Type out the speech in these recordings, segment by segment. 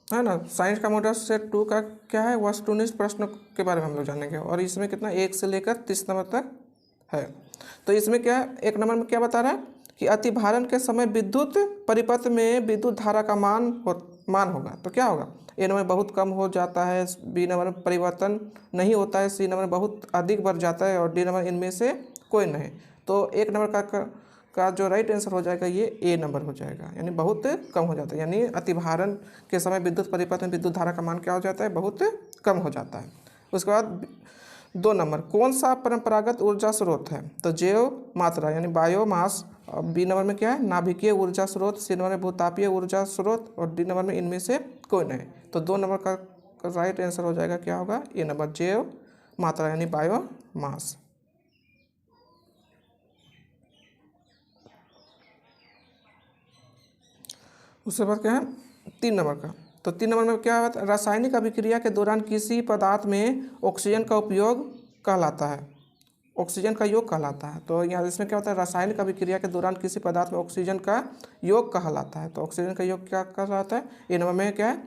है ना। साइंस का मोटर सेट 2 का क्या है, वस्तुनिष्ठ प्रश्न के बारे में हम लोग जानेंगे। और इसमें कितना 1 से लेकर 30 नंबर तक है। तो इसमें क्या है, 1 नंबर में क्या बता रहा है कि अतिभारण के समय विद्युत परिपथ में विद्युत धारा का मान होगा। तो क्या होगा, ए नंबर बहुत कम हो जाता है, बी नंबर में परिवर्तन नहीं होता है, सी नंबर बहुत अधिक बढ़ जाता है, और डी नंबर इनमें से कोई नहीं। तो 1 नंबर का जो राइट आंसर हो जाएगा ये ए नंबर हो जाएगा, यानी बहुत कम हो जाता है। यानी अतिभारण के समय विद्युत परिपथ में विद्युत धारा का मान क्या हो जाता है, बहुत कम हो जाता है। उसके बाद 2 नंबर, कौन सा परंपरागत ऊर्जा स्रोत है। तो जैव मात्रा यानी बायोमास। बी नंबर में क्या है, नाभिकीय ऊर्जा स्रोत। सी नंबर में भूतापीय ऊर्जा स्रोत। और डी नंबर में इनमें से कोई नहीं। तो 2 नंबर का राइट आंसर हो जाएगा क्या होगा, ए नंबर, जैव मात्रा यानी बायोमास। उसके बाद क्या है 3 नंबर का। तो 3 नंबर में क्या है, रासायनिक अभिक्रिया के दौरान किसी पदार्थ में ऑक्सीजन का उपयोग कहलाता है, ऑक्सीजन का योग कहलाता है। तो यहाँ इसमें क्या होता है, रासायनिक अभिक्रिया के दौरान किसी पदार्थ में ऑक्सीजन का योग कहलाता है। तो ऑक्सीजन का योग क्या कहलाता है, ए नंबर में क्या है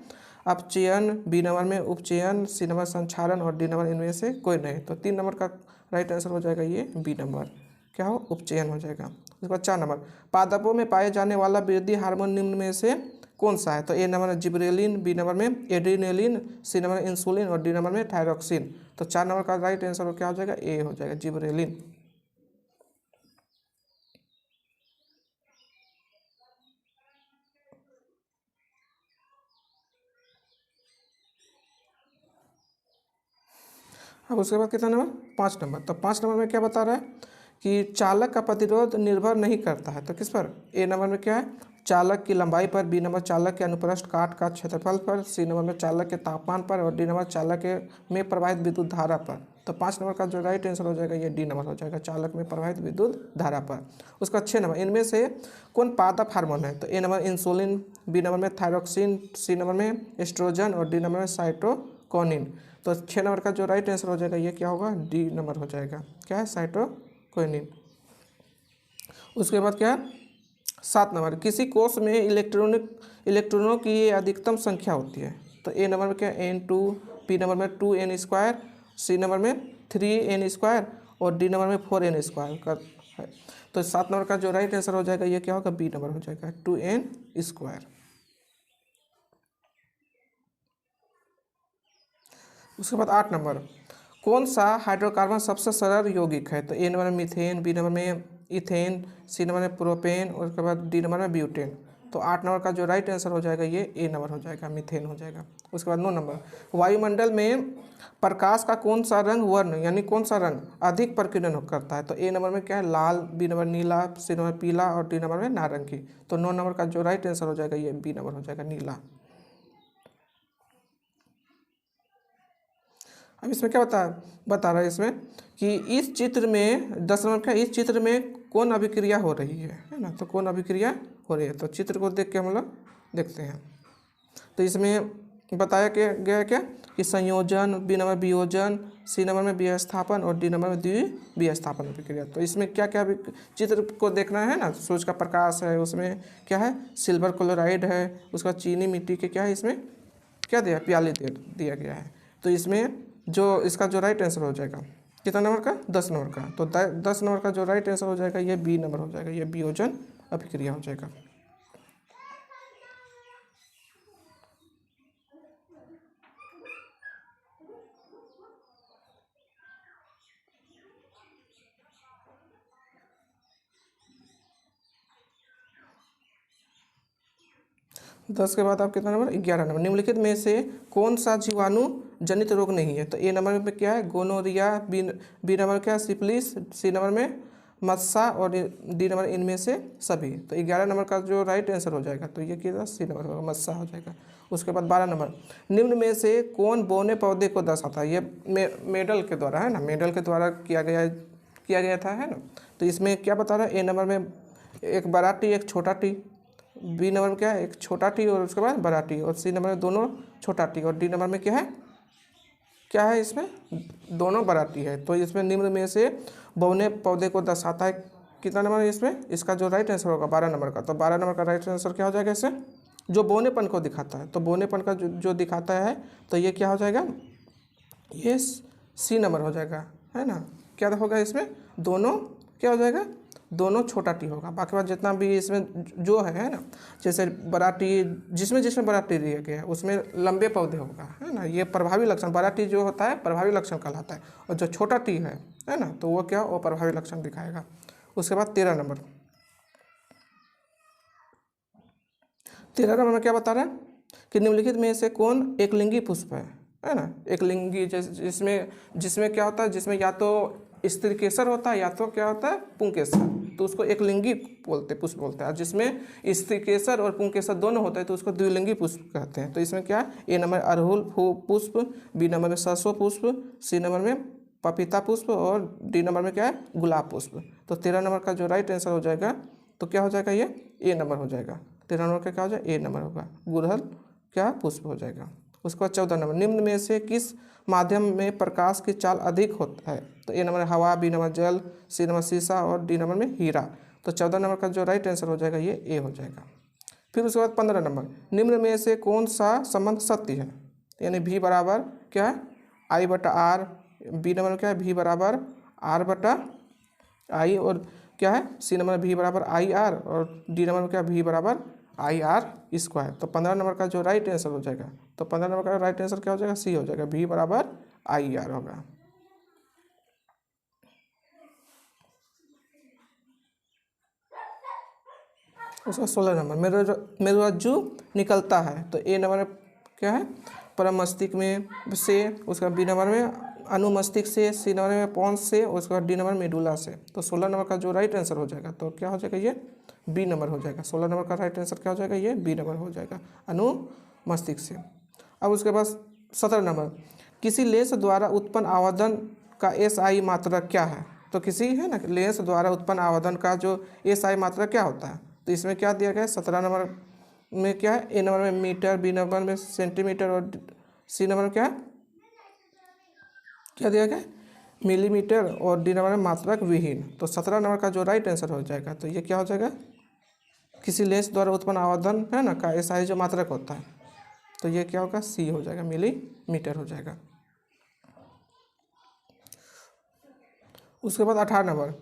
अपचयन, बी नंबर में उपचयन, सी नंबर संक्षारण, और डी नंबर इनमें से कोई नहीं। तो 3 नंबर का राइट आंसर हो जाएगा ये बी नंबर, क्या हो, उपचयन हो जाएगा। उसके बाद 4 नंबर, पादपों में पाए जाने वाला वृद्धि हार्मोन निम्न में से कौन सा है। तो ए नंबर में जिब्रेलिन, बी नंबर में एड्रीनेलिन, सी नंबर में इंसुलिन, और डी नंबर में थायरोक्सिन। तो 4 नंबर का राइट आंसर क्या हो जाएगा, ए हो जाएगा, जिब्रेलिन। अब उसके बाद कितना नंबर, 5 नंबर। तो 5 नंबर में क्या बता रहा है कि चालक का प्रतिरोध निर्भर नहीं करता है। तो किस पर, ए नंबर में क्या है चालक की लंबाई पर, बी नंबर चालक के अनुप्रस्थ काट का क्षेत्रफल पर, सी नंबर में चालक के तापमान पर, और डी नंबर चालक के में प्रवाहित विद्युत धारा पर। तो 5 नंबर का जो राइट आंसर हो जाएगा ये डी नंबर हो जाएगा, चालक में प्रवाहित विद्युत धारा पर। उसका 6 नंबर, इनमें से कौन पादप हार्मोन है। तो ए नंबर इंसुलिन, बी नंबर में थायरोक्सिन, सी नंबर में एस्ट्रोजन, और डी नंबर में साइटोकिनिन। तो 6 नंबर का जो राइट आंसर हो जाएगा ये क्या होगा, डी नंबर हो जाएगा, क्या है साइटोकिनिन। उसके बाद क्या है 7 नंबर, किसी कोष में इलेक्ट्रॉनों की अधिकतम संख्या होती है। तो ए नंबर में क्या n2, बी नंबर में 2n², सी नंबर में 3n², और डी नंबर में 4n² का है। तो 7 नंबर का जो राइट आंसर हो जाएगा ये क्या होगा, बी नंबर हो जाएगा, 2n²। उसके बाद 8 नंबर, कौन सा हाइड्रोकार्बन सबसे सरल यौगिक है। तो ए नंबर में मीथेन, बी नंबर में इथेन, सी नंबर में प्रोपेन, और उसके बाद डी नंबर में ब्यूटेन। तो 8 नंबर का जो राइट आंसर हो जाएगा ये ए नंबर हो जाएगा, मीथेन हो जाएगा। उसके बाद 9 नंबर, वायुमंडल में प्रकाश का कौन सा रंग वर्ण यानी कौन सा रंग अधिक प्रकीर्णन करता है। तो ए नंबर में क्या है लाल, बी नंबर नीला, सी नंबर पीला, और डी नंबर में नारंगी। तो 9 नंबर का जो राइट आंसर हो जाएगा ये बी नंबर हो जाएगा, नीला। अब इसमें क्या बता रहा है इसमें कि इस चित्र में 10 नंबर का, इस चित्र में कौन अभिक्रिया हो रही है ना। तो कौन अभिक्रिया हो रही है, तो चित्र को देख के हम लोग देखते हैं। तो इसमें बताया गया क्या कि संयोजन, बी नंबर वियोजन, सी नंबर में विस्थापन, और डी नंबर में द्विविस्थापन अभिक्रिया। तो इसमें क्या क्या चित्र को देखना है ना, सूरज का प्रकाश है, उसमें क्या है सिल्वर क्लोराइड है, उसका चीनी मिट्टी के क्या है इसमें क्या दिया, प्याले दिया गया है। तो इसमें जो इसका जो राइट आंसर हो जाएगा कितना नंबर का, 10 नंबर का। तो 10 नंबर का जो राइट आंसर हो जाएगा ये बी नंबर हो जाएगा, ये वियोजन अभिक्रिया हो जाएगा। दस के बाद आप कितना नंबर, 11 नंबर, निम्नलिखित में से कौन सा जीवाणु जनित रोग नहीं है। तो ए नंबर में क्या है गोनोरिया, बी नंबर क्या है सिफिलिस, सी नंबर में मस्सा, और डी नंबर इनमें से सभी। तो 11 नंबर का जो राइट आंसर हो जाएगा तो ये क्या सी नंबर होगा, मस्सा हो जाएगा। उसके बाद 12 नंबर, निम्न में से कौन बौने पौधे को दर्शाता है। ये मेडल के द्वारा है ना, मेडल के द्वारा किया गया था है ना। तो इसमें क्या बता रहा है, ए नंबर में एक बड़ा टी एक छोटा टी, बी नंबर में क्या है एक छोटा टी और उसके बाद बड़ा टी, और सी नंबर में दोनों छोटा टी, और डी नंबर में क्या है इसमें दोनों बड़ा टी है। तो इसमें निम्न में से बौने पौधे को दर्शाता है कितना नंबर है इसमें, इसका जो राइट आंसर होगा 12 नंबर का। तो 12 नंबर का राइट आंसर क्या हो जाएगा इससे जो बौनेपन को दिखाता है, तो बौनेपन का जो दिखाता है तो ये क्या हो जाएगा, ये सी नंबर हो जाएगा, है ना। क्या होगा इसमें, दोनों क्या हो जाएगा, दोनों छोटा टी होगा। बाकी बात जितना भी इसमें जो है ना, जैसे बड़ा टी, जिसमें जिसमें बड़ा टी दिया गया है उसमें लंबे पौधे होगा, है ना। ये प्रभावी लक्षण, बड़ा टी जो होता है प्रभावी लक्षण कहलाता है, और जो छोटा टी है ना, तो वो क्या, वो प्रभावी लक्षण दिखाएगा। उसके बाद 13 नंबर, 13 नंबर में क्या बता रहा है कि निम्नलिखित में से कौन एक लिंगी पुष्प है ना। एक लिंगी जिसमें जिसमें क्या होता है, जिसमें या तो स्त्री केसर होता है या तो क्या होता है पुंकेसर, तो उसको एक लिंगी बोलते पुष्प बोलते हैं। और जिसमें स्त्री केसर और पुंकेसर दोनों होता है तो उसको द्विलिंगी पुष्प कहते हैं। तो इसमें क्या, ए नंबर अड़हुल पुष्प, बी नंबर में सरसों पुष्प, सी नंबर में पपीता पुष्प, और डी नंबर में क्या है, गुलाब पुष्प। तो 13 नंबर का जो राइट आंसर हो जाएगा तो क्या हो जाएगा, ये ए नंबर हो जाएगा। 13 नंबर का क्या हो जाएगा, ए नंबर होगा, गुड़हल क्या पुष्प हो जाएगा। उसके बाद 14 नंबर, निम्न में से किस माध्यम में प्रकाश की चाल अधिक होता है। तो ए नंबर हवा, बी नंबर जल, सी नंबर शीशा, और डी नंबर में हीरा। तो 14 नंबर का जो राइट आंसर हो जाएगा ये ए हो जाएगा। फिर उसके बाद 15 नंबर, निम्न में से कौन सा संबंध सत्य है, यानी भी बराबर क्या है, आई बटा आर, बी नंबर में क्या है, भी बराबर आर बटा आई, और क्या है, सी नंबर भी बराबर आई आर, और डी नंबर में क्या, भी बराबर आई आर स्क्वायर। तो 15 नंबर का जो राइट आंसर हो जाएगा, तो 15 नंबर का राइट आंसर क्या हो जाएगा, सी हो जाएगा, भी बराबर आई आर होगा। उसका 16 नंबर, मेरुरज्जु निकलता है। तो ए नंबर में क्या है, परम मस्तिष्क में से, उसका बी नंबर में अनुमस्तिष्क से, सी नंबर में पॉन्स से, उसके बाद डी नंबर मेडुला से। तो 16 नंबर का जो राइट आंसर हो जाएगा तो क्या हो जाएगा, ये बी नंबर हो जाएगा। 16 नंबर का राइट आंसर क्या हो जाएगा, ये बी नंबर हो जाएगा, अनुमस्तिष्क से। अब उसके बाद 17 नंबर, किसी लेंस द्वारा उत्पन्न आवर्धन का एस आई मात्रा क्या है। तो किसी है ना लेंस द्वारा उत्पन्न आवर्धन का जो एस आई मात्रा क्या होता है, तो इसमें क्या दिया गया है, 17 नंबर में क्या है, ए नंबर में मीटर, बी नंबर में सेंटीमीटर, और सी नंबर में क्या है, क्या दिया गया, मिलीमीटर, और डी नंबर में मात्रक विहीन। तो 17 नंबर का जो राइट आंसर हो जाएगा तो ये क्या हो जाएगा, किसी लेंस द्वारा उत्पन्न आवर्धन है ना का एस आई जो मात्रक होता है, तो ये क्या होगा, सी हो जाएगा, मिलीमीटर हो जाएगा। उसके बाद 18 नंबर,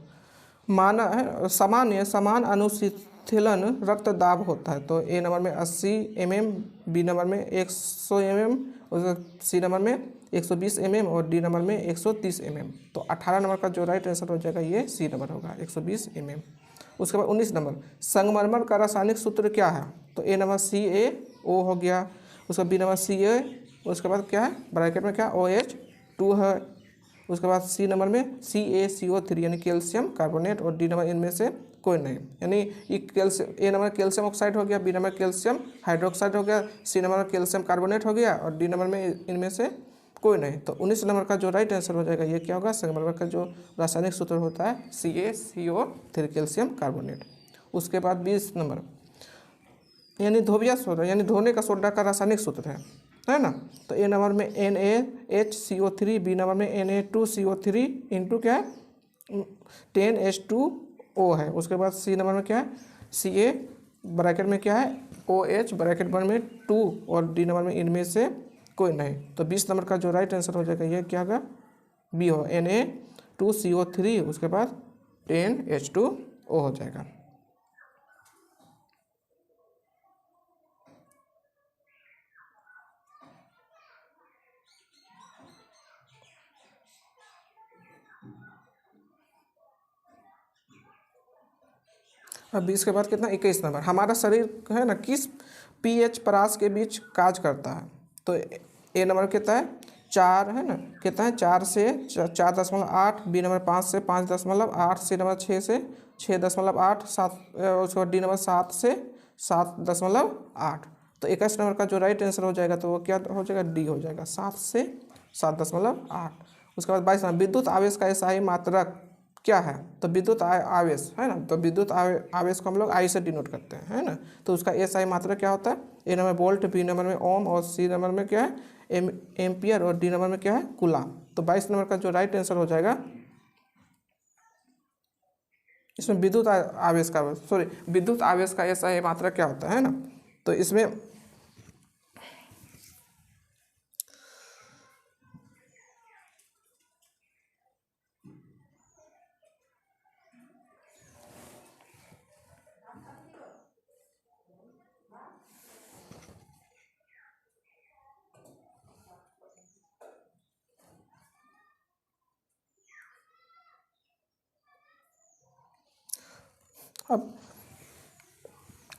समान अनुशीतलन रक्तदाब होता है। तो ए नंबर में 80 mm, बी नंबर में 100 mm, और सी नंबर में 120 mm, और डी नंबर में 130 mm। तो 18 नंबर का जो राइट आंसर हो जाएगा ये सी नंबर होगा, 120 mm। उसके बाद 19 नंबर, संगमरमर का रासायनिक सूत्र क्या है। तो ए नंबर CaO हो गया, उसका बी नंबर Ca, उसके बाद क्या है, ब्रैकेट में क्या OH2 है, उसके बाद सी नंबर में CaCO3 यानी कैल्शियम कार्बोनेट, और डी नंबर इनमें से कोई नहीं, यानी ये कैल्शियम, ए नंबर कैल्शियम ऑक्साइड हो गया, बी नंबर कैल्शियम हाइड्रोक्साइड हो गया, सी नंबर कैल्शियम कार्बोनेट हो गया, और डी नंबर में इनमें से कोई नहीं। तो 19 नंबर का जो राइट आंसर हो जाएगा ये क्या होगा, संगमरमर का जो रासायनिक सूत्र होता है CaCO3 कैल्शियम कार्बोनेट। उसके बाद 20 नंबर, यानी धोबिया सोडा, यानी धोने का सोडा का रासायनिक सूत्र है ना। तो ए नंबर में NaHCO3, बी नंबर में Na2CO3 इंटू क्या है 10H2O है। उसके बाद सी नंबर में क्या है Ca ब्रैकेट में क्या है OH ब्रैकेट में 2, और डी नंबर में इनमें से कोई नहीं। तो 20 नंबर का जो राइट आंसर हो जाएगा ये क्या होगा, बी हो, Na2CO3, उसके बाद 10H2O हो जाएगा। अब 20 के बाद कितना, 21 नंबर, हमारा शरीर है ना किस pH परास के बीच काज करता है। तो ए नंबर कितना है 4 है ना, कितना है 4 से 4.8, बी नंबर 5 से 5.8, सी नंबर 6 से 6.8, 7, उसके बाद डी नंबर 7 से 7.8। तो 21 नंबर का जो राइट आंसर हो जाएगा तो वो क्या हो जाएगा, डी हो जाएगा, 7 से 7.8। उसके बाद 22 नंबर, विद्युत आवेश का SI मात्रक क्या है। तो विद्युत आवेश है ना, तो विद्युत आवेश को हम लोग आई से डिनोट करते हैं, है ना। तो उसका SI मात्रा क्या होता है, ए नंबर वोल्ट, बी नंबर में ओम, और सी नंबर में क्या है एम्पियर, और डी नंबर में क्या है कूलाम। तो 22 नंबर का जो राइट आंसर हो जाएगा, इसमें विद्युत आवेश का SI मात्रा क्या होता है ना, तो इसमें अब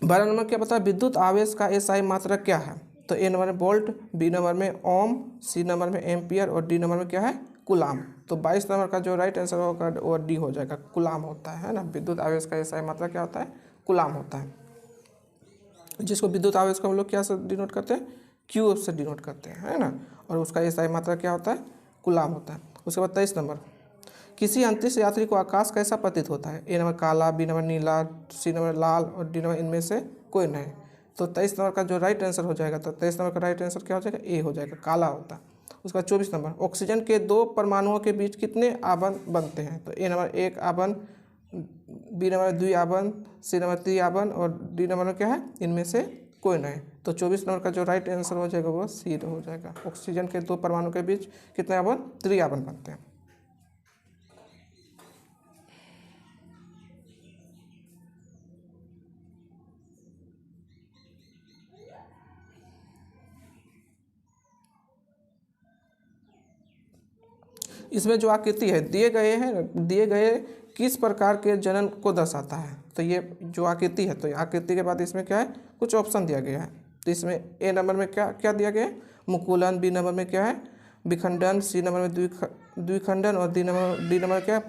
12 नंबर क्या बताया, विद्युत आवेश का एसआई मात्रक क्या है। तो ए नंबर में वोल्ट, बी नंबर में ओम, सी नंबर में एम्पियर और डी नंबर में क्या है, कुलाम। तो 22 नंबर का जो राइट आंसर होगा वो डी हो जाएगा, कुलाम होता है ना। विद्युत आवेश का एसआई मात्रक क्या होता है, कुलाम होता है, जिसको विद्युत आवेश को हम लोग क्या से डिनोट करते हैं, क्यू से डिनोट करते हैं, है ना। और उसका एसआई मात्रक क्या होता है, कुलाम होता है। उसके बाद 23 नंबर, किसी अंतरिक्ष यात्री को आकाश कैसा प्रतीत होता है। ए नंबर काला, बी नंबर नीला, सी नंबर लाल और डी नंबर इनमें से कोई नहीं। तो 23 नंबर का जो राइट आंसर हो जाएगा, तो 23 नंबर का राइट आंसर क्या हो जाएगा, ए हो जाएगा, काला होता है। उसका 24 नंबर, ऑक्सीजन के 2 परमाणुओं के बीच कितने आवन बनते हैं। तो ए नंबर 1 आवन, बी नंबर 2 आवन, सी नंबर 3 आवन और डी नंबर क्या है, इनमें से कोई नहीं। तो 24 नंबर का जो राइट आंसर हो जाएगा वो सी हो जाएगा। ऑक्सीजन के 2 परमाणु के बीच कितने आवन, 3 आवन बनते हैं। इसमें जो आकृति है दिए गए किस प्रकार के जनन को दर्शाता है। तो ये जो आकृति है, तो आकृति के बाद इसमें क्या है, कुछ ऑप्शन दिया गया है। तो इसमें ए नंबर में क्या क्या दिया गया है, मुकुलन, बी नंबर में क्या है, विखंडन, सी नंबर में द्विखंडन और डी नंबर क्या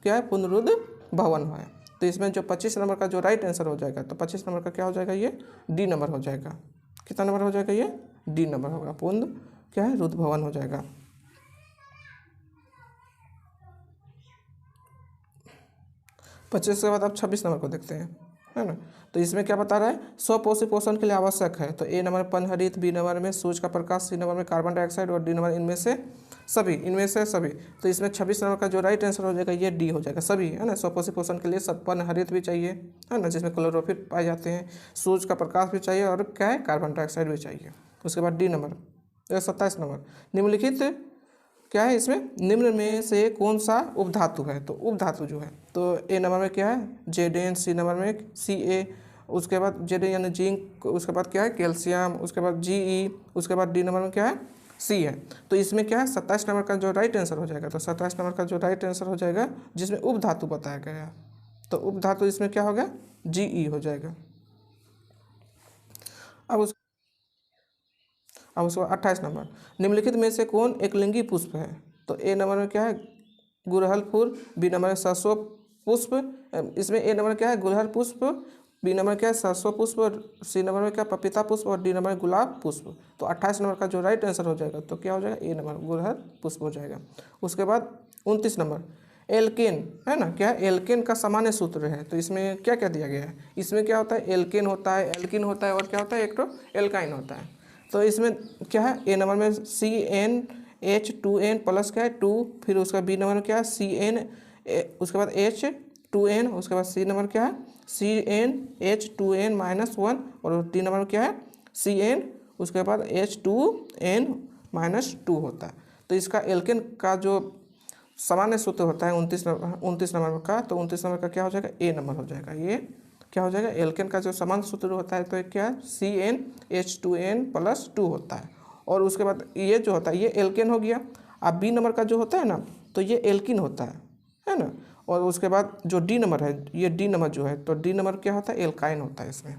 है, पुनरुद्ध भवन है। तो इसमें जो 25 नंबर का जो राइट आंसर हो जाएगा, तो 25 नंबर का क्या हो जाएगा, ये डी नंबर हो जाएगा। कितना नंबर हो जाएगा, ये डी नंबर होगा, पुनः क्या है, रुद्ध भवन हो जाएगा। 25 के बाद आप 26 नंबर को देखते हैं, है ना। तो इसमें क्या बता रहा है, स्वपोषी पोषण के लिए आवश्यक है। तो ए नंबर पनहरित, बी नंबर में सूर्य का प्रकाश, सी नंबर में कार्बन डाइऑक्साइड और डी नंबर इनमें से सभी। तो इसमें 26 नंबर का जो राइट आंसर हो जाएगा, ये डी हो जाएगा, सभी, है ना। स्वपोषी पोषण के लिए सब पनहरित भी चाहिए, है ना, जिसमें क्लोरोफिल पाए जाते हैं, सूर्य का प्रकाश भी चाहिए और क्या है, कार्बन डाइऑक्साइड भी चाहिए। उसके बाद डी नंबर 27 नंबर, निम्नलिखित क्या है, इसमें निम्न में से कौन सा उपधातु है। तो उपधातु जो है, तो ए नंबर में क्या है, जेडेन, सी नंबर में Ca, उसके बाद जेड यानी जिंक, उसके बाद क्या है, कैल्शियम, उसके बाद Ge, उसके बाद डी नंबर में क्या है, सी है। तो इसमें क्या है, 27 नंबर का जो राइट आंसर हो जाएगा, तो 27 नंबर का जो राइट आंसर हो जाएगा, जिसमें उपधातु बताया गया है, तो उपधातु इसमें क्या होगा, Ge हो जाएगा। अब उसको 28 नंबर, निम्नलिखित में से कौन एक लिंगी पुष्प है। तो ए नंबर में क्या है, गुड़हल फूल, बी नंबर में सरसों पुष्प, इसमें ए नंबर क्या है, गुड़हल पुष्प, बी नंबर क्या है, सरसों पुष्प, सी नंबर में क्या, पपीता पुष्प और डी नंबर गुलाब पुष्प। तो 28 नंबर का जो राइट आंसर हो जाएगा, तो क्या हो जाएगा, ए नंबर गुड़हल पुष्प हो जाएगा। उसके बाद 29 नंबर, एल्केन, है ना, क्या है, एल्केन का सामान्य सूत्र है। तो इसमें क्या क्या दिया गया है, इसमें क्या होता है, एल्केन होता है, एल्किन होता है और क्या होता है, एक तो एल्काइन होता है। तो इसमें क्या है, ए नंबर में CnH2n प्लस क्या है 2, फिर उसका बी नंबर में क्या है Cn, उसके बाद H2n, उसके बाद सी नंबर क्या है CnH2n -1 और डी नंबर में क्या है Cn, उसके बाद H2n -2 होता है। तो इसका एल्केन का जो सामान्य सूत्र होता है 29 नंबर का, तो 29 नंबर का क्या हो जाएगा, ए नंबर हो जाएगा। ये क्या हो जाएगा, एल्केन का जो सामान्य सूत्र होता है, तो क्या है CnH2n +2 होता है। और उसके बाद ये जो होता है, ये एल्केन हो गया। अब बी नंबर का जो होता है ना, तो ये एल्किन होता है ना। और उसके बाद जो डी नंबर है, ये डी नंबर जो है, तो डी नंबर क्या होता है, एल्काइन होता है इसमें।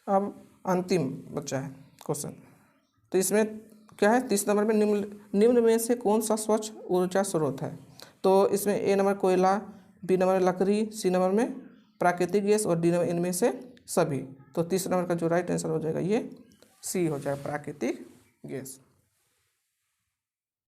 अब अंतिम बच्चा है क्वेश्चन, तो इसमें क्या है, 30 नंबर में निम्न में से कौन सा स्वच्छ ऊर्जा स्रोत है। तो इसमें ए नंबर कोयला, बी नंबर लकड़ी, सी नंबर में प्राकृतिक गैस और डी नंबर इनमें से सभी। तो 30 नंबर का जो राइट आंसर हो जाएगा, ये सी हो जाएगा, प्राकृतिक गैस।